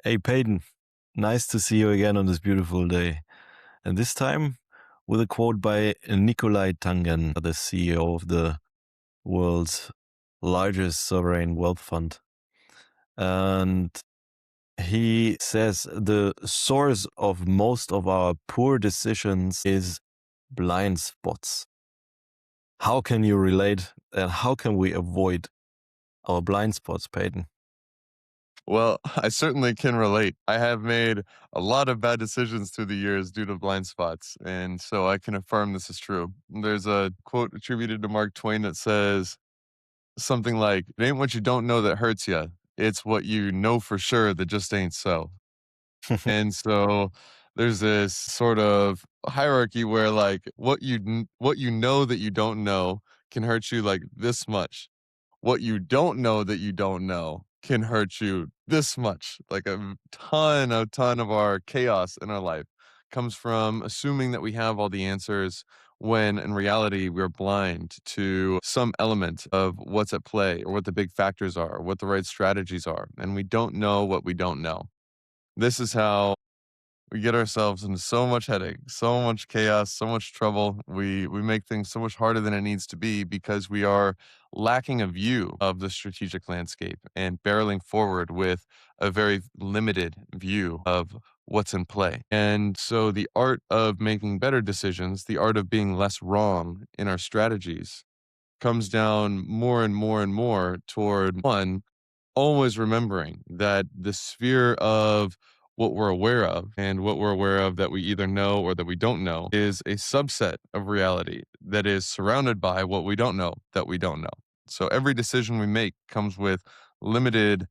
Hey, Peyton, nice to see you again on this beautiful day. And this time with a quote by Nikolai Tangen, the CEO of the world's largest sovereign wealth fund. And he says the source of most of our poor decisions is blind spots. How can you relate and how can we avoid our blind spots, Peyton? Well, I certainly can relate. I have made a lot of bad decisions through the years due to blind spots, and so I can affirm this is true. There's a quote attributed to Mark Twain that says something like, "It ain't what you don't know that hurts you. It's what you know for sure that just ain't so." And so there's this sort of hierarchy where like what you know that you don't know can hurt you like this much. What you don't know that you don't know can hurt you this much. Like a ton of our chaos in our life comes from assuming that we have all the answers when in reality we're blind to some element of what's at play or what the big factors are, or what the right strategies are, and we don't know what we don't know. This is how we get ourselves into so much headache, so much chaos, so much trouble. We make things so much harder than it needs to be because we are lacking a view of the strategic landscape and barreling forward with a very limited view of what's in play. And so the art of making better decisions, the art of being less wrong in our strategies comes down more and more and more toward one, always remembering that the sphere of what we're aware of and what we're aware of that we either know or that we don't know is a subset of reality that is surrounded by what we don't know that we don't know. So every decision we make comes with limited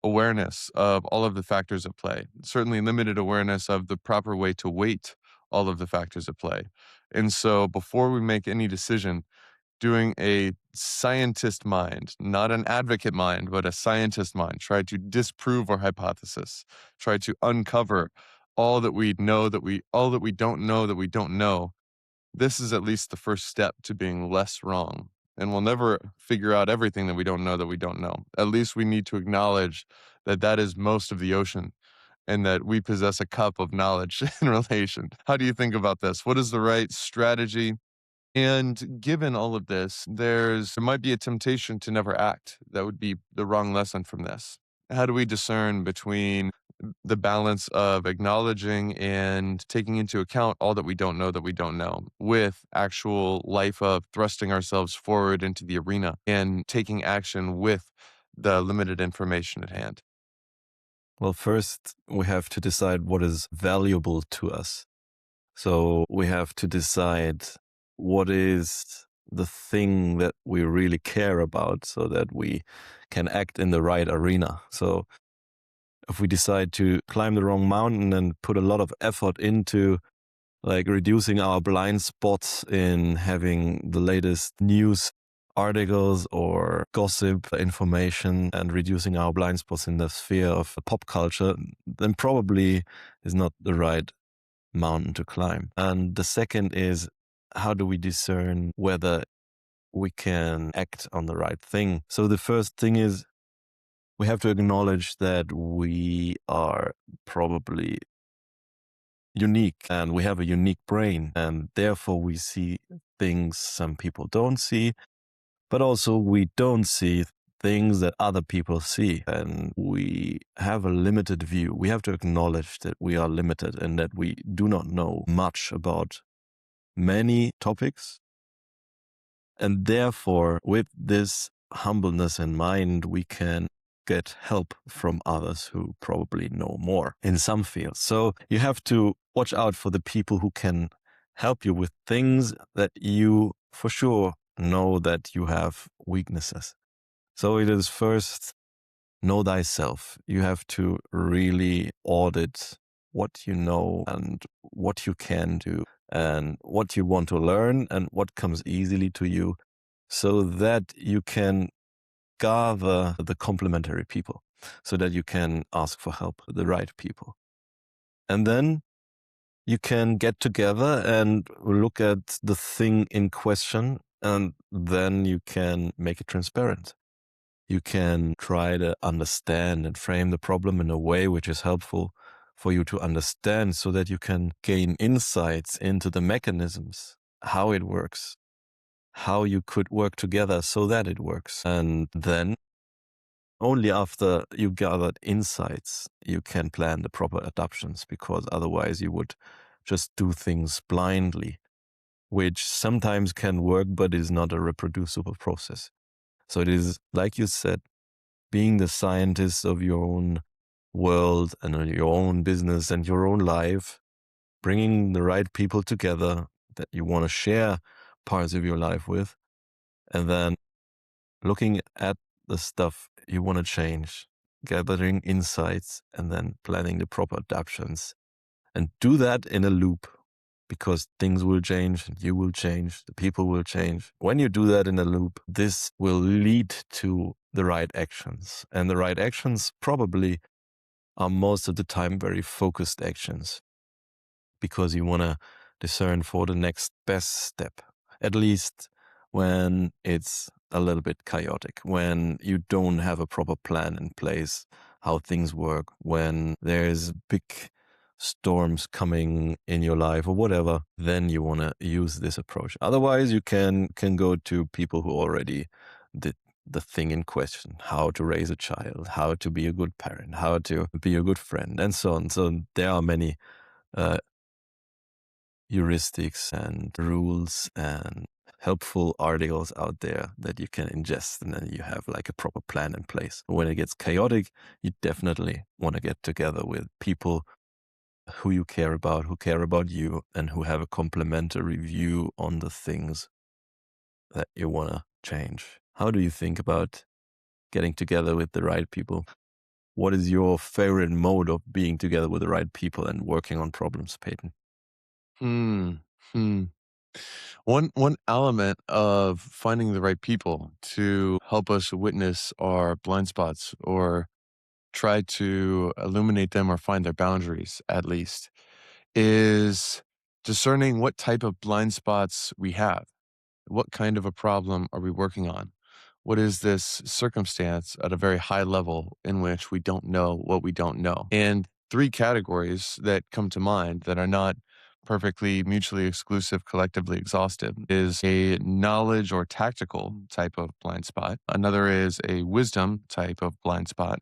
awareness of all of the factors at play, certainly limited awareness of the proper way to weight all of the factors at play. And so before we make any decision, doing a scientist mind, not an advocate mind, but a scientist mind. Try to disprove our hypothesis. Try to uncover all that we know all that we don't know that we don't know. This is at least the first step to being less wrong. And we'll never figure out everything that we don't know that we don't know. At least we need to acknowledge that that is most of the ocean and that we possess a cup of knowledge in relation. How do you think about this? What is the right strategy? And given all of this, there might be a temptation to never act. That would be the wrong lesson from this. How do we discern between the balance of acknowledging and taking into account all that we don't know, with actual life of thrusting ourselves forward into the arena and taking action with the limited information at hand? Well, first, we have to decide what is valuable to us. So we have to decide what is the thing that we really care about so that we can act in the right arena. So if we decide to climb the wrong mountain and put a lot of effort into like reducing our blind spots in having the latest news articles or gossip information and reducing our blind spots in the sphere of pop culture, then probably is not the right mountain to climb. And the second is, how do we discern whether we can act on the right thing? So the first thing is we have to acknowledge that we are probably unique and we have a unique brain, and therefore we see things some people don't see, but also we don't see things that other people see, and we have a limited view. We have to acknowledge that we are limited and that we do not know much about many topics. And therefore, with this humbleness in mind, we can get help from others who probably know more in some fields. So you have to watch out for the people who can help you with things that you for sure know that you have weaknesses. So it is first, know thyself. You have to really audit what you know and what you can do and what you want to learn and what comes easily to you so that you can gather the complementary people, so that you can ask for help, the right people. And then you can get together and look at the thing in question, and then you can make it transparent. You can try to understand and frame the problem in a way which is helpful for you to understand so that you can gain insights into the mechanisms, how it works, how you could work together so that it works. And then only after you gathered insights, you can plan the proper adaptations, because otherwise you would just do things blindly, which sometimes can work, but is not a reproducible process. So it is, like you said, being the scientist of your own world and your own business and your own life, bringing the right people together that you want to share parts of your life with, and then looking at the stuff you want to change, gathering insights, and then planning the proper adaptations. And do that in a loop, because things will change, and you will change, the people will change. When you do that in a loop, this will lead to the right actions. And the right actions probably are most of the time very focused actions, because you want to discern for the next best step, at least when it's a little bit chaotic, when you don't have a proper plan in place, how things work, when there's big storms coming in your life or whatever, then you want to use this approach. Otherwise, you can go to people who already did the thing in question, how to raise a child, how to be a good parent, how to be a good friend, and so on. So there are many uh, heuristics and rules and helpful articles out there that you can ingest, and then you have like a proper plan in place. When it gets chaotic, you definitely want to get together with people who you care about, who care about you, and who have a complementary view on the things that you want to change. How do you think about getting together with the right people? What is your favorite mode of being together with the right people and working on problems, Peyton? Hmm. Hmm. One element of finding the right people to help us witness our blind spots or try to illuminate them or find their boundaries at least is discerning what type of blind spots we have. What kind of a problem are we working on? What is this circumstance at a very high level in which we don't know what we don't know? And three categories that come to mind that are not perfectly mutually exclusive, collectively exhaustive is a knowledge or tactical type of blind spot. Another is a wisdom type of blind spot.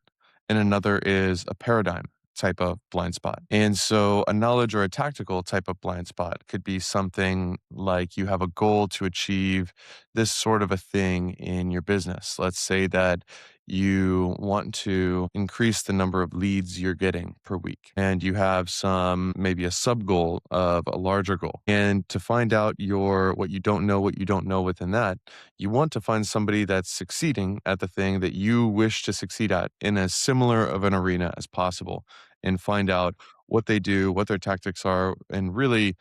And another is a paradigm type of blind spot. And so a knowledge or a tactical type of blind spot could be something like you have a goal to achieve this sort of a thing in your business. Let's say that you want to increase the number of leads you're getting per week, and you have some maybe a sub goal of a larger goal. And to find out what you don't know within that, you want to find somebody that's succeeding at the thing that you wish to succeed at in as similar of an arena as possible, and find out what they do, what their tactics are, and really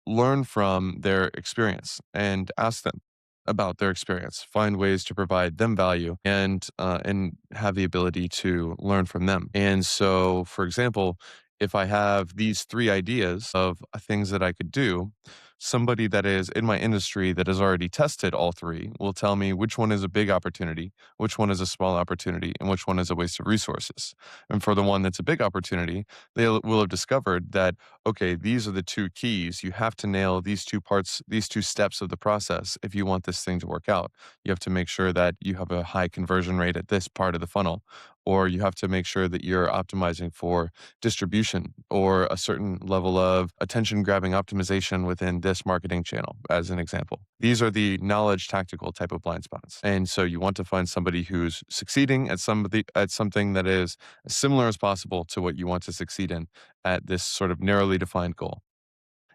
learn from their experience and ask them about their experience. Find ways to provide them value and have the ability to learn from them. And so, for example, if I have these three ideas of things that I could do, somebody that is in my industry that has already tested all three will tell me which one is a big opportunity, which one is a small opportunity, and which one is a waste of resources. And for the one that's a big opportunity, will have discovered that okay, these are the two keys. You have to nail these two parts, these two steps of the process if you want this thing to work out. You have to make sure that you have a high conversion rate at this part of the funnel, or you have to make sure that you're optimizing for distribution or a certain level of attention grabbing optimization within this marketing channel, as an example. These are the knowledge tactical type of blind spots. And so you want to find somebody who's succeeding at something that is as similar as possible to what you want to succeed in at this sort of narrowly defined goal.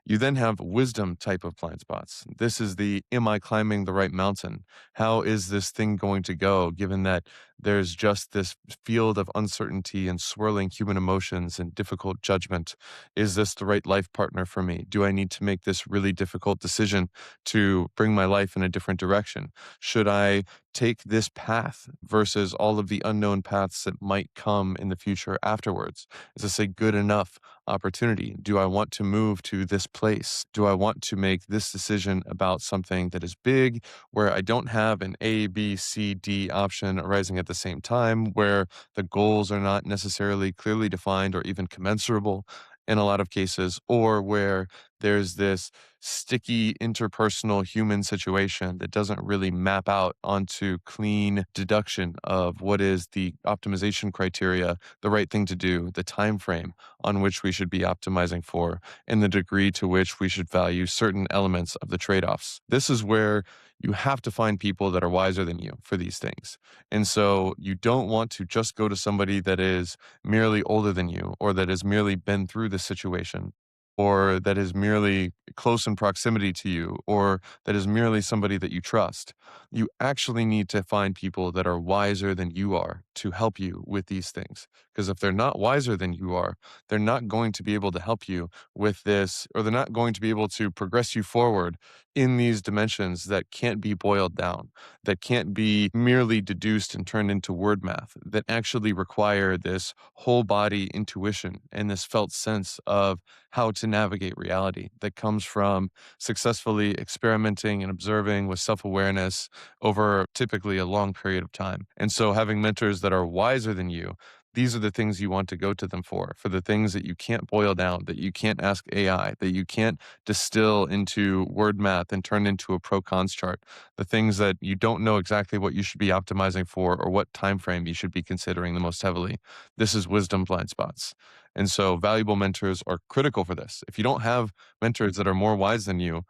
You then have wisdom type of blind spots. This is the am I climbing the right mountain? How is this thing going to go given that There's just this field of uncertainty and swirling human emotions and difficult judgment. Is this the right life partner for me? Do I need to make this really difficult decision to bring my life in a different direction? Should I take this path versus all of the unknown paths that might come in the future afterwards? Is this a good enough opportunity? Do I want to move to this place? Do I want to make this decision about something that is big, where I don't have an A, B, C, D option arising at the same time, where the goals are not necessarily clearly defined or even commensurable in a lot of cases, or where there's this sticky interpersonal human situation that doesn't really map out onto clean deduction of what is the optimization criteria, the right thing to do, the time frame on which we should be optimizing for, and the degree to which we should value certain elements of the trade-offs. This is where you have to find people that are wiser than you for these things. And so you don't want to just go to somebody that is merely older than you, or that has merely been through this situation, or that is merely close in proximity to you, or that is merely somebody that you trust. You actually need to find people that are wiser than you are to help you with these things. Because if they're not wiser than you are, they're not going to be able to help you with this, or they're not going to be able to progress you forward in these dimensions that can't be boiled down, that can't be merely deduced and turned into word math, that actually require this whole body intuition and this felt sense of how to navigate reality that comes from successfully experimenting and observing with self awareness over typically a long period of time. And so, having mentors that are wiser than you, these are the things you want to go to them for the things that you can't boil down, that you can't ask AI, that you can't distill into word math and turn into a pro cons chart, the things that you don't know exactly what you should be optimizing for or what time frame you should be considering the most heavily. This is wisdom blind spots. And so valuable mentors are critical for this. If you don't have mentors that are more wise than you,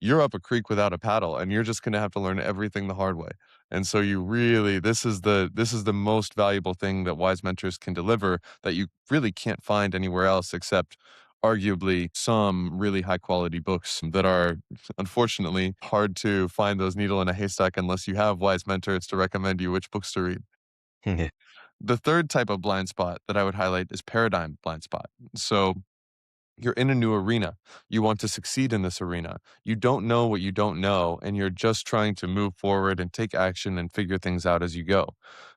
you're up a creek without a paddle and you're just going to have to learn everything the hard way. And so you really this is the most valuable thing that wise mentors can deliver that you really can't find anywhere else except arguably some really high quality books that are unfortunately hard to find those needle in a haystack unless you have wise mentors to recommend you which books to read. Yeah. The third type of blind spot that I would highlight is paradigm blind spot. So you're in a new arena. You want to succeed in this arena. You don't know what you don't know, and you're just trying to move forward and take action and figure things out as you go.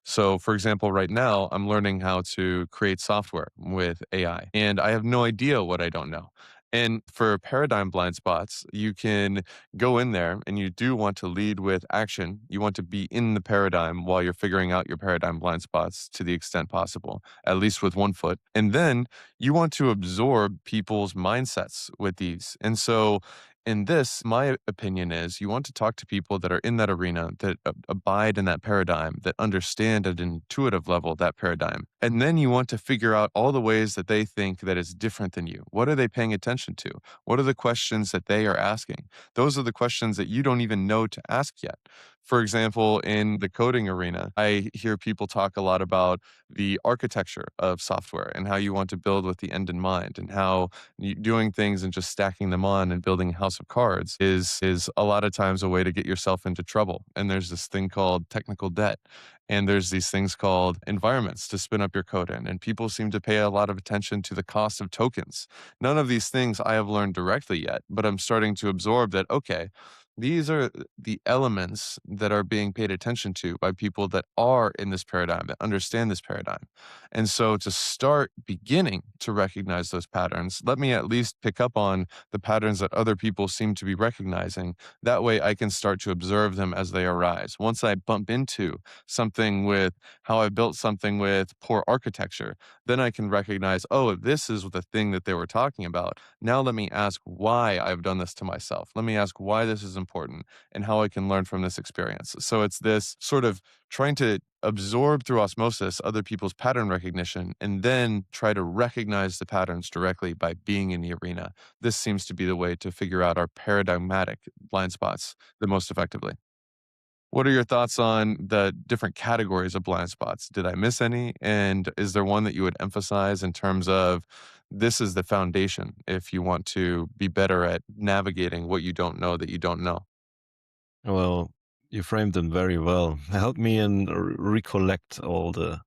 So, for example, right now, I'm learning how to create software with AI, and I have no idea what I don't know. And for paradigm blind spots, you can go in there and you do want to lead with action. You want to be in the paradigm while you're figuring out your paradigm blind spots to the extent possible, at least with one foot. And then you want to absorb people's mindsets with these. And so, in this, my opinion is you want to talk to people that are in that arena, that abide in that paradigm, that understand at an intuitive level that paradigm. And then you want to figure out all the ways that they think that it's different than you. What are they paying attention to? What are the questions that they are asking? Those are the questions that you don't even know to ask yet. For example, in the coding arena, I hear people talk a lot about the architecture of software and how you want to build with the end in mind, and how doing things and just stacking them on and building a house of cards is a lot of times a way to get yourself into trouble. And there's this thing called technical debt, and there's these things called environments to spin up your code in, and people seem to pay a lot of attention to the cost of tokens. None of these things I have learned directly yet, but I'm starting to absorb that, okay, these are the elements that are being paid attention to by people that are in this paradigm, that understand this paradigm. And so to start beginning to recognize those patterns, let me at least pick up on the patterns that other people seem to be recognizing. That way I can start to observe them as they arise. Once I bump into something with how I built something with poor architecture, then I can recognize, oh, this is the thing that they were talking about. Now let me ask why I've done this to myself. Let me ask why this is important and how I can learn from this experience. So it's this sort of trying to absorb through osmosis other people's pattern recognition and then try to recognize the patterns directly by being in the arena. This seems to be the way to figure out our paradigmatic blind spots the most effectively. What are your thoughts on the different categories of blind spots? Did I miss any? And is there one that you would emphasize in terms of this is the foundation if you want to be better at navigating what you don't know that you don't know? Well, You framed them very well. Help me and recollect all the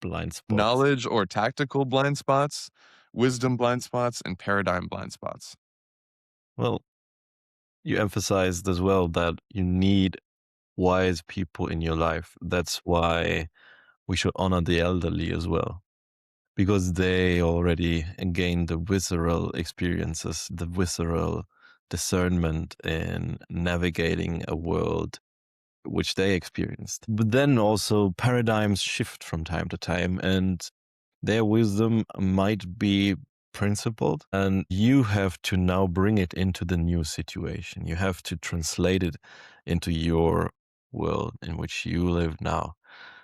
blind spots. Knowledge or tactical blind spots, wisdom blind spots, and paradigm blind spots. Well, you emphasized as well that you need wise people in your life. That's why we should honor the elderly as well, because they already gained the visceral experiences, the visceral discernment in navigating a world which they experienced. But then also paradigms shift from time to time, and their wisdom might be principled, and you have to now bring it into the new situation. You have to translate it into your world in which you live now.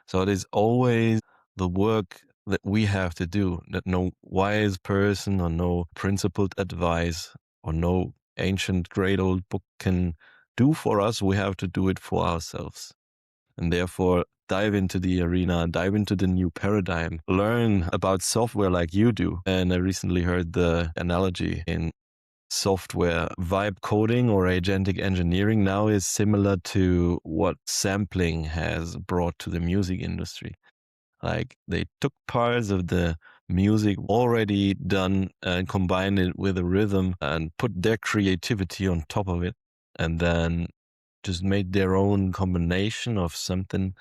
So it is always the work that we have to do, that no wise person or no principled advice or no ancient great old book can do for us. We have to do it for ourselves. And therefore, dive into the arena, dive into the new paradigm, learn about software like you do. And I recently heard the analogy in software vibe coding or agentic engineering now is similar to what sampling has brought to the music industry. Like they took parts of the music already done and combined it with a rhythm and put their creativity on top of it. And then just made their own combination of something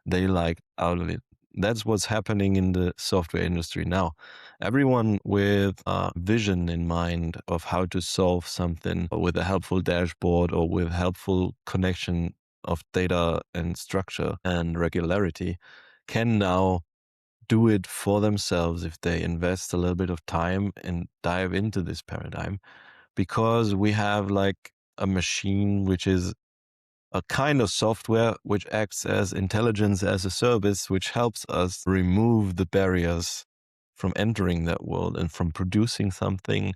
they like out of it. That's what's happening in the software industry now. Everyone with a vision in mind of how to solve something with a helpful dashboard or with helpful connection of data and structure and regularity can now do it for themselves if they invest a little bit of time and dive into this paradigm, because we have like a machine which is a kind of software which acts as intelligence as a service, which helps us remove the barriers from entering that world and from producing something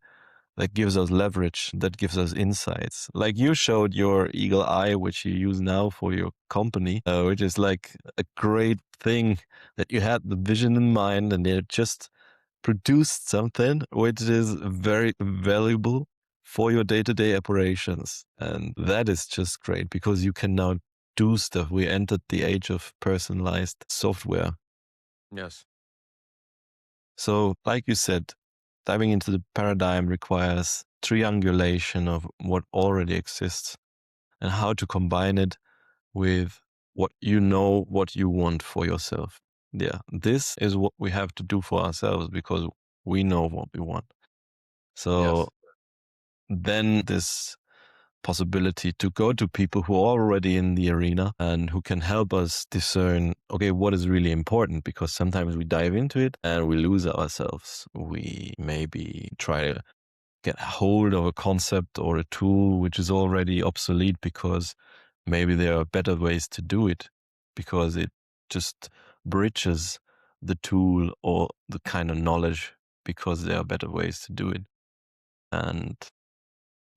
that gives us leverage, that gives us insights. Like you showed your eagle eye, which you use now for your company, which is like a great thing that you had the vision in mind and it just produced something which is very valuable for your day-to-day operations. And that is just great because you can now do stuff. We entered the age of personalized software. Yes. So, like you said, diving into the paradigm requires triangulation of what already exists and how to combine it with what you know, what you want for yourself. Yeah, this is what we have to do for ourselves because we know what we want. So Yes. then this possibility to go to people who are already in the arena and who can help us discern, okay, what is really important? Because sometimes we dive into it and we lose ourselves. We maybe try to get hold of a concept or a tool which is already obsolete because maybe there are better ways to do it, because it just bridges the tool or the kind of knowledge because there are better ways to do it. And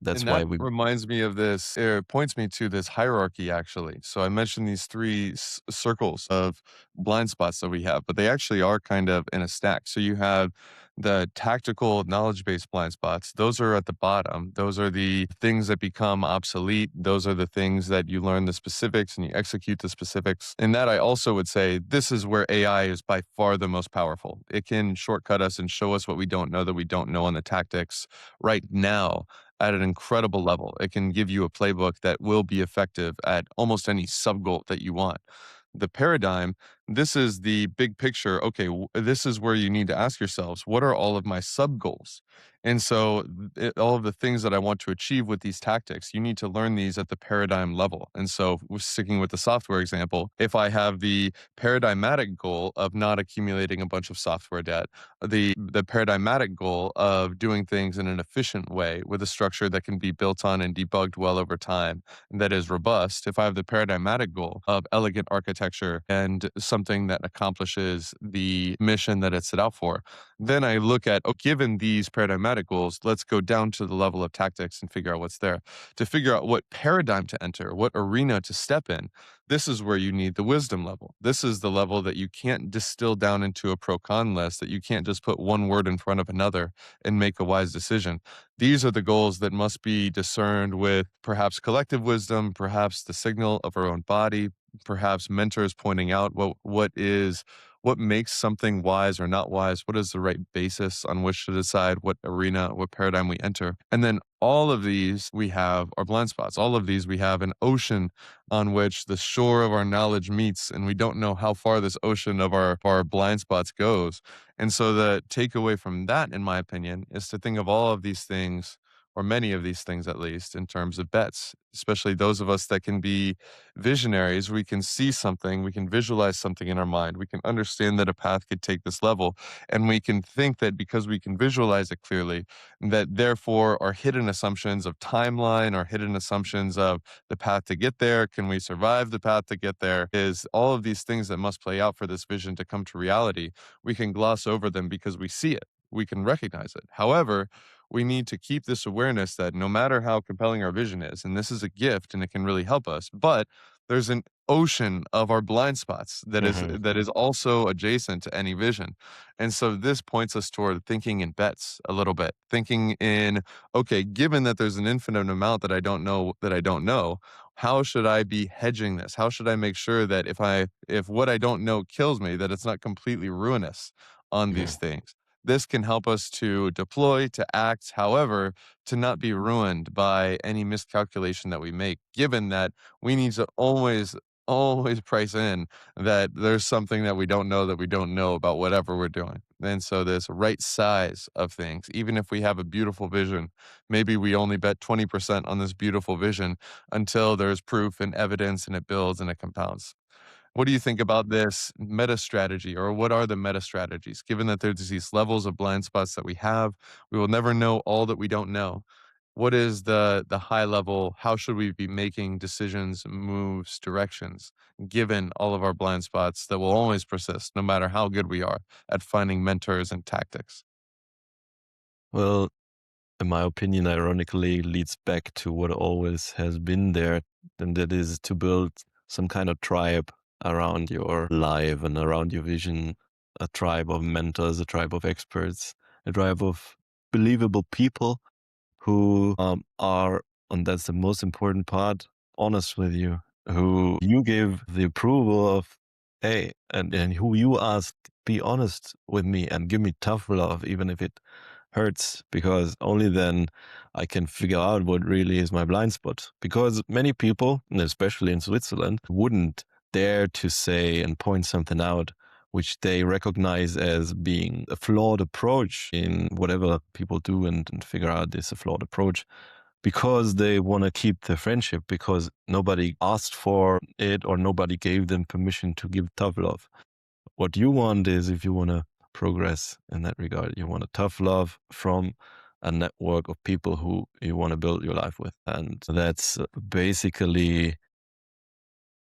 that's And why that we reminds me of this, it points me to this hierarchy actually. So I mentioned these three circles of blind spots that we have, but they actually are kind of in a stack. So you have the tactical knowledge based blind spots. Those are at the bottom. Those are the things that become obsolete. Those are the things that you learn the specifics and you execute the specifics. And that I also would say this is where AI is by far the most powerful. It can shortcut us and show us what we don't know that we don't know on the tactics right now at an incredible level. It can give you a playbook that will be effective at almost any sub goal that you want. The paradigm, this is the big picture. Okay, this is where you need to ask yourselves, what are all of my sub goals? And so, all of the things that I want to achieve with these tactics, you need to learn these at the paradigm level. And so, we're sticking with the software example, if I have the paradigmatic goal of not accumulating a bunch of software debt, the paradigmatic goal of doing things in an efficient way with a structure that can be built on and debugged well over time that is robust, if I have the paradigmatic goal of elegant architecture and some something that accomplishes the mission that it's set out for. Then I look at, oh, given these paradigmatic goals, let's go down to the level of tactics and figure out what's there. To figure out what paradigm to enter, what arena to step in, this is where you need the wisdom level. This is the level that you can't distill down into a pro con list, that you can't just put one word in front of another and make a wise decision. These are the goals that must be discerned with perhaps collective wisdom, perhaps the signal of our own body, perhaps mentors pointing out what makes something wise or not wise, what is the right basis on which to decide what arena, what paradigm we enter. And then all of these we have are blind spots. All of these we have an ocean on which the shore of our knowledge meets, and we don't know how far this ocean of our blind spots goes. And so the takeaway from that, in my opinion, is to think of all of these things, or many of these things at least, in terms of bets, especially those of us that can be visionaries. We can see something, we can visualize something in our mind, we can understand that a path could take this level, and we can think that because we can visualize it clearly, that therefore our hidden assumptions of timeline, our hidden assumptions of the path to get there, can we survive the path to get there, is all of these things that must play out for this vision to come to reality. We can gloss over them because we see it, we can recognize it. However, we need to keep this awareness that no matter how compelling our vision is, and this is a gift and it can really help us, but there's an ocean of our blind spots Hmm. that is also adjacent to any vision. And so this points us toward thinking in bets a little bit, thinking in, okay, given that there's an infinite amount that I don't know, how should I be hedging this? How should I make sure that if what I don't know kills me, that it's not completely ruinous on these Hmm. things? This can help us to deploy, to act, however, to not be ruined by any miscalculation that we make, given that we need to always price in that there's something that we don't know about whatever we're doing. And so this right size of things, even if we have a beautiful vision, maybe we only bet 20% on this beautiful vision until there's proof and evidence and it builds and it compounds. What do you think about this meta strategy, or what are the meta strategies? Given that there's these levels of blind spots that we will never know all that we don't know. What is the high level? How should we be making decisions, moves, directions, given all of our blind spots that will always persist, no matter how good we are at finding mentors and tactics? Well, in my opinion, ironically, leads back to what always has been there, and that is to build some kind of tribe around your life and around your vision, a tribe of mentors, a tribe of experts, a tribe of believable people who are, and that's the most important part, honest with you, who you give the approval of, hey, and who you ask, be honest with me and give me tough love, even if it hurts, because only then I can figure out what really is my blind spot. Because many people, and especially in Switzerland, wouldn't dare to say and point something out which they recognize as being a flawed approach in whatever people do, and figure out this a flawed approach because they want to keep the friendship, because nobody asked for it or nobody gave them permission to give tough love. What you want is, if you want to progress in that regard, you want a tough love from a network of people who you want to build your life with. And that's basically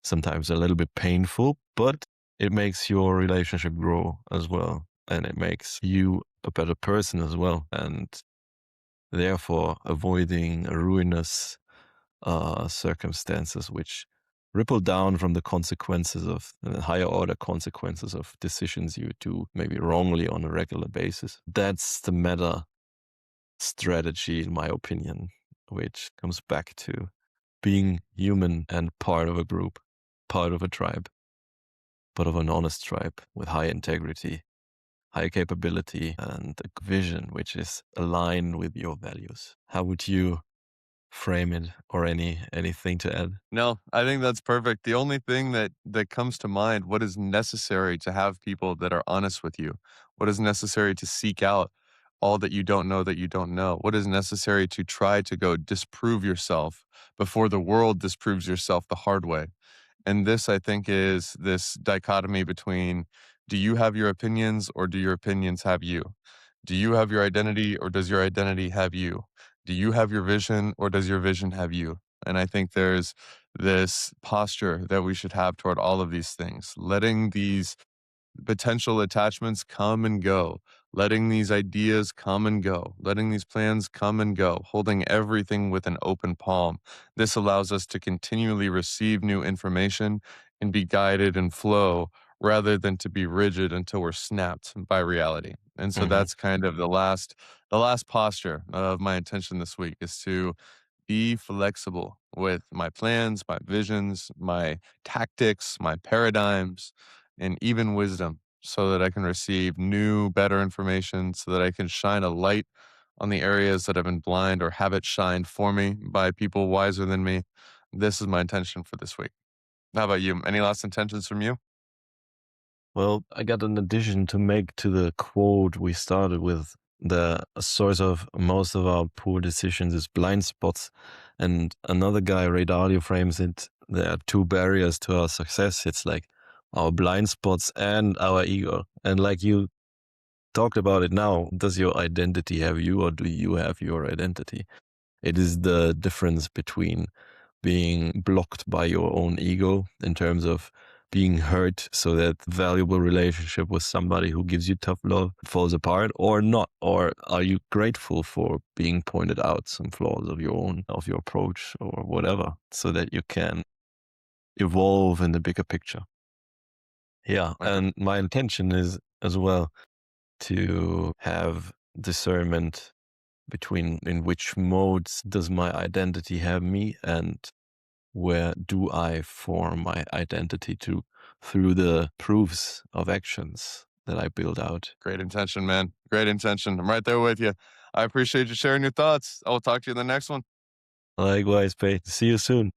sometimes a little bit painful, but it makes your relationship grow as well. And it makes you a better person as well. And therefore, avoiding ruinous circumstances which ripple down from the consequences of higher order consequences of decisions you do maybe wrongly on a regular basis. That's the meta strategy, in my opinion, which comes back to being human and part of a group, part of a tribe, part of an honest tribe with high integrity, high capability, and a vision which is aligned with your values. How would you frame it, or anything to add? No, I think that's perfect. The only thing that comes to mind, what is necessary to have people that are honest with you? What is necessary to seek out all that you don't know? What is necessary to try to go disprove yourself before the world disproves yourself the hard way? And this, I think, is this dichotomy between, do you have your opinions or do your opinions have you? Do you have your identity or does your identity have you? Do you have your vision or does your vision have you? And I think there's this posture that we should have toward all of these things, letting these potential attachments come and go, letting these ideas come and go, letting these plans come and go, holding everything with an open palm. This allows us to continually receive new information and be guided and flow rather than to be rigid until we're snapped by reality. And so Hmm. that's kind of the last posture of my intention this week is to be flexible with my plans, my visions, my tactics, my paradigms, and even wisdom so that I can receive new, better information, so that I can shine a light on the areas that have been blind or have it shined for me by people wiser than me. This is my intention for this week. How about you? Any last intentions from you? Well, I got an addition to make to the quote we started with. The source of most of our poor decisions is blind spots. And another guy, Ray Dalio, frames it, there are two barriers to our success. It's like our blind spots and our ego. And like you talked about it now, does your identity have you, or do you have your identity? It is the difference between being blocked by your own ego in terms of being hurt so that valuable relationship with somebody who gives you tough love falls apart, or not. Or are you grateful for being pointed out some flaws of your own, of your approach or whatever, so that you can evolve in the bigger picture? Yeah, Okay. and my intention is as well to have discernment between in which modes does my identity have me, and where do I form my identity to through the proofs of actions that I build out. Great intention, man. Great intention. I'm right there with you. I appreciate you sharing your thoughts. I will talk to you in the next one. Likewise, Pete. See you soon.